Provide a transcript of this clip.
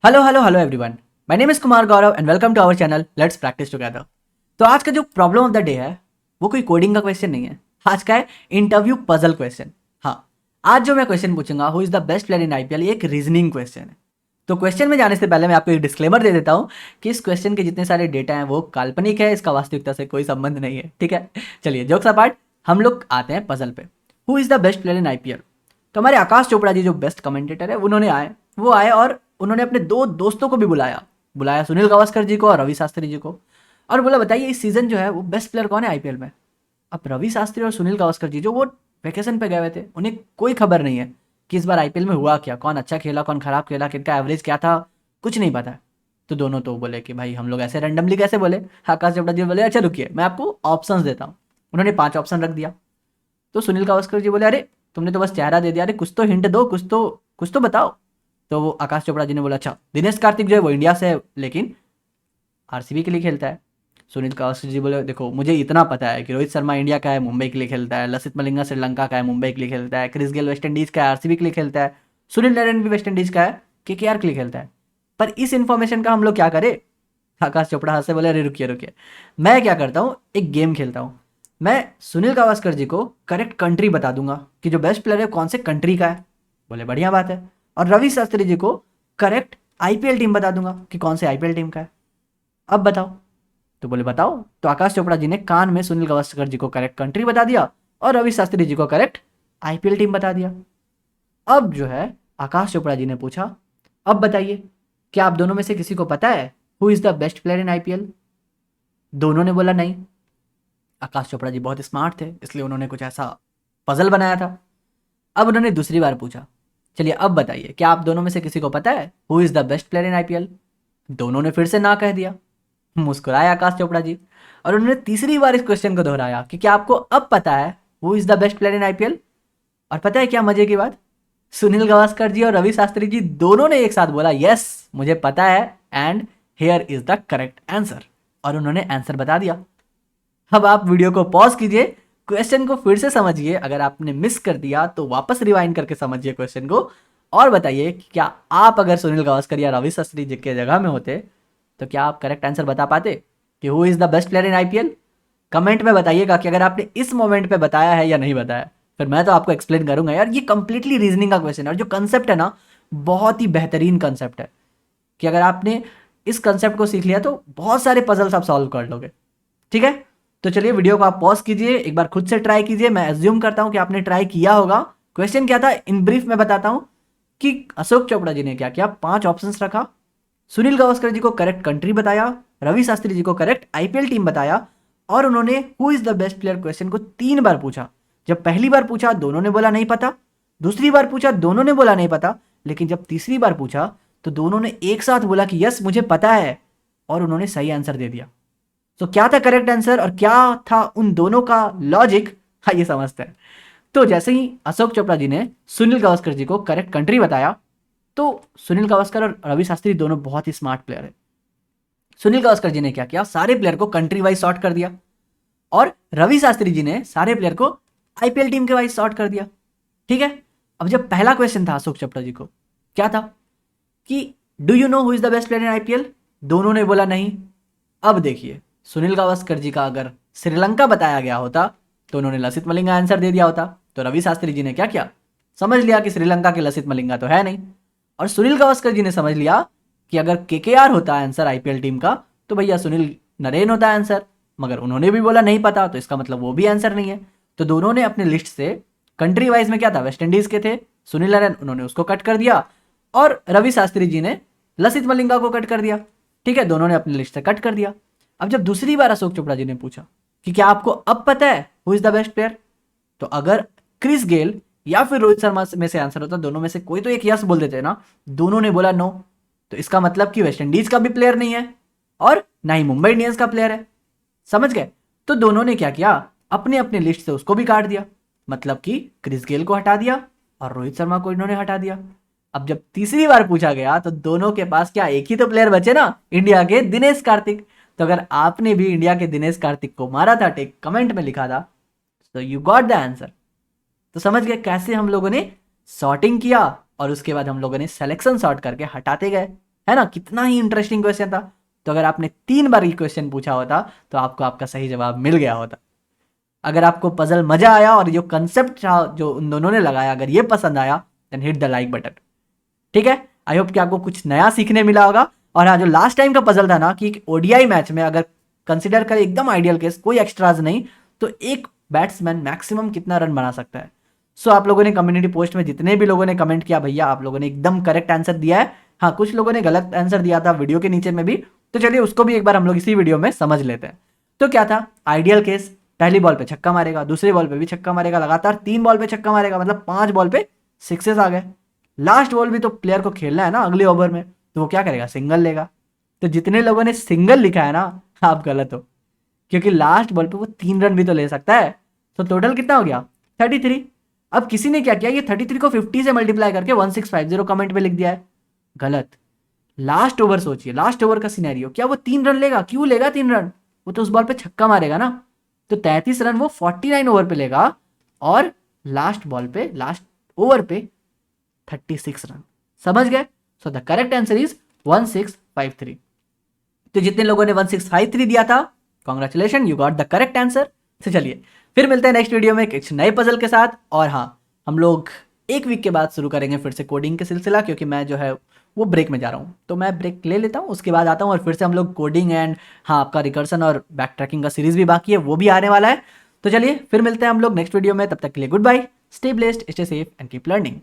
Hello hello hello everyone. My name is Kumar Gaurav and welcome to our channel let's practice together. तो आज का जो problem of the day है वो कोई कोडिंग का क्वेश्चन नहीं है। आज का है इंटरव्यू पजल क्वेश्चन। हाँ, आज जो मैं क्वेश्चन पूछूंगा who is the best player in IPL, ये एक रीजनिंग क्वेश्चन है। तो क्वेश्चन में जाने से पहले मैं आपको एक डिस्क्लेमर दे देता हूँ कि इस क्वेश्चन के जितने सारे डेटा हैं वो काल्पनिक है, इसका वास्तविकता से कोई संबंध नहीं है। ठीक है, चलिए जोक्स अपार्ट, हम लोग आते हैं पजल पे। Who is the best player in IPL. तो हमारे आकाश चोपड़ा जी जो बेस्ट कमेंटेटर है वो आए और उन्होंने अपने दो दोस्तों को भी बुलाया बुलाया सुनील गावस्कर जी को और रवि शास्त्री जी को, और बोला बताइए इस सीजन जो है वो बेस्ट प्लेयर कौन है आईपीएल में। अब रवि शास्त्री और सुनील गावस्कर जी जो वो वैकेशन पे गए हुए थे, उन्हें कोई खबर नहीं है कि इस बार आईपीएल में हुआ क्या, कौन अच्छा खेला कौन खराब खेला, किनका एवरेज क्या था, कुछ नहीं पता। तो दोनों तो बोले कि भाई हम लोग ऐसे रैंडमली कैसे बोले। आकाश चोपड़ा जी बोले अच्छा रुकिए मैं आपको ऑप्शंस देता हूँ। उन्होंने 5 ऑप्शन रख दिया। तो सुनील गावस्कर जी बोले अरे तुमने तो बस चेहरा दे दिया, अरे कुछ तो हिंट दो, कुछ तो बताओ। तो वो आकाश चोपड़ा जी ने बोला अच्छा दिनेश कार्तिक जो है वो इंडिया से है लेकिन आरसीबी के लिए खेलता है। सुनील गावस्कर जी बोले देखो मुझे इतना पता है कि रोहित शर्मा इंडिया का है, मुंबई के लिए खेलता है, लसित मलिंगा श्रीलंका का है, मुंबई के लिए खेलता है, क्रिस गेल वेस्ट इंडीज का है, आरसीबी के लिए खेलता है, सुनील नारायण भी वेस्ट इंडीज का है, केकेआर के लिए खेलता है। पर इस इन्फॉर्मेशन का हम लोग क्या करें। आकाश चोपड़ा हाथ से बोले अरे रुकिए रुकिए, मैं क्या करता हूँ एक गेम खेलता हूँ। मैं सुनील गावस्कर जी को करेक्ट कंट्री बता दूंगा कि जो बेस्ट प्लेयर है कौन से कंट्री का है। बोले बढ़िया बात है। और रवि शास्त्री जी को करेक्ट आईपीएल टीम बता दूंगा कि कौन से आईपीएल टीम का है। अब बताओ। तो बोले बताओ। तो आकाश चोपड़ा जी ने कान में सुनील गावस्कर जी को करेक्ट कंट्री बता दिया और रवि शास्त्री जी को करेक्ट आईपीएल टीम बता दिया। अब जो है आकाश चोपड़ा जी ने पूछा अब बताइए क्या आप दोनों में से किसी को पता है who is the best player in IPL. दोनों ने बोला नहीं। आकाश चोपड़ा जी बहुत स्मार्ट थे इसलिए उन्होंने कुछ ऐसा पजल बनाया था। अब उन्होंने दूसरी बार पूछा चलिए अब बताइए क्या आप दोनों में से किसी को पता है who is the best player in IPL. दोनों ने फिर से ना कह दिया। मुस्कुराए आकाश चोपड़ा जी और उन्होंने तीसरी बार इस क्वेश्चन को दोहराया कि क्या आपको अब पता है who is the best player in IPL. और पता है क्या मजे की बात, सुनील गावस्कर जी और रवि शास्त्री जी दोनों ने एक साथ बोला यस मुझे पता है and here is the correct answer, और उन्होंने आंसर बता दिया। अब आप वीडियो को पॉज कीजिए, क्वेश्चन को फिर से समझिए, अगर आपने मिस कर दिया तो वापस रिवाइंड करके समझिए क्वेश्चन को, और बताइए कि क्या आप अगर सुनील गावस्कर या रवि शास्त्री जी के जगह में होते तो क्या आप करेक्ट आंसर बता पाते कि who is the best player in IPL. Comment में बताइएगा कि अगर आपने इस मोमेंट पे बताया है या नहीं बताया, फिर मैं तो आपको एक्सप्लेन करूंगा। यार ये कंप्लीटली रीजनिंग का क्वेश्चन है और जो कंसेप्ट है ना बहुत ही बेहतरीन कंसेप्ट है कि अगर आपने इस कंसेप्ट को सीख लिया तो बहुत सारे पजल्स आप सॉल्व कर लोगे। ठीक है, तो चलिए वीडियो को आप पॉज कीजिए, एक बार खुद से ट्राई कीजिए। मैं एज्यूम करता हूं कि आपने ट्राई किया होगा। क्वेश्चन क्या था इन ब्रीफ में बताता हूं कि अशोक चोपड़ा जी ने क्या किया, 5 ऑप्शंस रखा, सुनील गावस्कर जी को करेक्ट कंट्री बताया, रवि शास्त्री जी को करेक्ट आईपीएल टीम बताया, और उन्होंने who is the best player question को 3 बार पूछा। जब पहली बार पूछा दोनों ने बोला नहीं पता, दूसरी बार पूछा दोनों ने बोला नहीं पता, लेकिन जब तीसरी बार पूछा तो दोनों ने एक साथ बोला कि यस मुझे पता है, और उन्होंने सही आंसर दे दिया। तो क्या था करेक्ट आंसर और क्या था उन दोनों का लॉजिक, आइए समझते हैं। तो जैसे ही अशोक चोपड़ा जी ने सुनील गावस्कर जी को करेक्ट कंट्री बताया, तो सुनील गावस्कर और रवि शास्त्री दोनों बहुत ही स्मार्ट प्लेयर है। सुनील गावस्कर जी ने क्या किया, सारे प्लेयर को कंट्री वाइज सॉर्ट कर दिया, और रवि शास्त्री जी ने सारे प्लेयर को आईपीएल टीम के वाइज सॉर्ट कर दिया। ठीक है, अब जब पहला क्वेश्चन था अशोक चोपड़ा जी को क्या था कि do you know who is the best player in IPL, दोनों ने बोला नहीं। अब देखिए सुनील गावस्कर जी का अगर श्रीलंका बताया गया होता तो उन्होंने लसित मलिंगा आंसर दे दिया होता। तो रवि शास्त्री जी ने क्या किया, समझ लिया कि श्रीलंका के लसित मलिंगा तो है नहीं, और सुनील गावस्कर जी ने समझ लिया कि अगर केकेआर होता आंसर आईपीएल टीम का तो भैया सुनील नरेन होता आंसर, मगर उन्होंने भी बोला नहीं पता तो इसका मतलब वो भी आंसर नहीं है। तो दोनों ने अपने लिस्ट से कंट्री वाइज में क्या था, वेस्ट इंडीज के थे सुनील नरेन, उन्होंने उसको कट कर दिया, और रवि शास्त्री जी ने लसित मलिंगा को कट कर दिया। ठीक है, दोनों ने अपनी लिस्ट से कट कर दिया। अब जब दूसरी बार अशोक चोपड़ा जी ने पूछा कि क्या आपको अब पता है who is the best player, तो अगर क्रिस गेल या फिर रोहित शर्मा में से आंसर होता, दोनों में से कोई तो एक यस बोल देते ना, दोनों ने बोला नो, तो इसका मतलब कि वेस्ट इंडीज का भी प्लेयर नहीं है और ना ही मुंबई इंडियंस का प्लेयर है। समझ गए। तो दोनों ने क्या किया, अपने अपने लिस्ट से उसको भी काट दिया, मतलब कि क्रिस गेल को हटा दिया और रोहित शर्मा को इन्होंने हटा दिया। अब जब तीसरी बार पूछा गया तो दोनों के पास क्या एक ही तो प्लेयर बचे ना, इंडिया के दिनेश कार्तिक। तो अगर आपने भी इंडिया के दिनेश कार्तिक को मारा था टेक, कमेंट में लिखा था, तो यू गॉट द आंसर। तो समझ गए कैसे हम लोगों ने सॉर्टिंग किया और उसके बाद हम लोगों ने सिलेक्शन सॉर्ट करके हटाते गए। है ना, कितना ही इंटरेस्टिंग क्वेश्चन था। तो अगर आपने 3 बार ये क्वेश्चन पूछा होता तो आपको आपका सही जवाब मिल गया होता। अगर आपको पजल मजा आया और जो कंसेप्ट था जो उन दोनों ने लगाया अगर ये पसंद आया, then hit the like button. ठीक है, आई होप कि आपको कुछ नया सीखने मिला होगा। और हाँ, जो लास्ट टाइम का पजल था ना कि ओडीआई मैच में अगर कंसिडर करें एकदम आइडियल केस, कोई एक्स्ट्राज नहीं, तो एक बैट्समैन मैक्सिमम कितना रन बना सकता है। सो आप लोगों ने कम्युनिटी पोस्ट में जितने भी लोगों ने कमेंट किया, भैया आप लोगों ने एकदम करेक्ट आंसर दिया है। हाँ, कुछ लोगों ने गलत आंसर दिया था वीडियो के नीचे में भी, तो चलिए उसको भी एक बार हम लोग इसी वीडियो में समझ लेते हैं। तो क्या था आइडियल केस, पहली बॉल पे छक्का मारेगा, दूसरी बॉल पे भी छक्का मारेगा, लगातार 3 बॉल पे छक्का मारेगा, मतलब 5 बॉल पे सिक्सेस आ गए। लास्ट बॉल भी तो प्लेयर को खेलना है ना अगले ओवर में, तो वो क्या करेगा, सिंगल लेगा। तो जितने लोगों ने सिंगल लिखा है ना, आप गलत हो, क्योंकि लास्ट बॉल पे वो 3 रन भी तो ले सकता है। तो टोटल कितना हो गया, 33। अब किसी ने क्या किया, ये 33 को 50 से मल्टीप्लाई करके 1650 कमेंट में लिख दिया है, गलत। लास्ट ओवर सोचिए, लास्ट ओवर का सिनेरियो, क्या वो 3 रन लेगा, क्यों लेगा 3 रन, वो तो उस बॉल पे छक्का मारेगा ना। तो 33 रन वो 49 ओवर पे लेगा, और लास्ट बॉल पे, लास्ट ओवर पे 36 रन। समझ गए। So the correct answer is 1653। तो जितने लोगों ने 1653 दिया था, congratulation, you got the correct answer. तो चलिए फिर मिलते हैं नेक्स्ट वीडियो में एक नए पजल के साथ। और हाँ, हम लोग एक वीक के बाद शुरू करेंगे फिर से कोडिंग के सिलसिला, क्योंकि मैं जो है वो ब्रेक में जा रहा हूँ, तो मैं ब्रेक ले लेता हूँ, उसके बाद आता हूँ और फिर से हम लोग कोडिंग एंड हाँ आपका रिकर्सन और बैक ट्रैकिंग का सीरीज भी बाकी है, वो भी आने वाला है। तो चलिए फिर मिलते हैं हम लोग नेक्स्ट वीडियो में, तब तक के लिए good bye, stay blessed, stay safe and keep learning.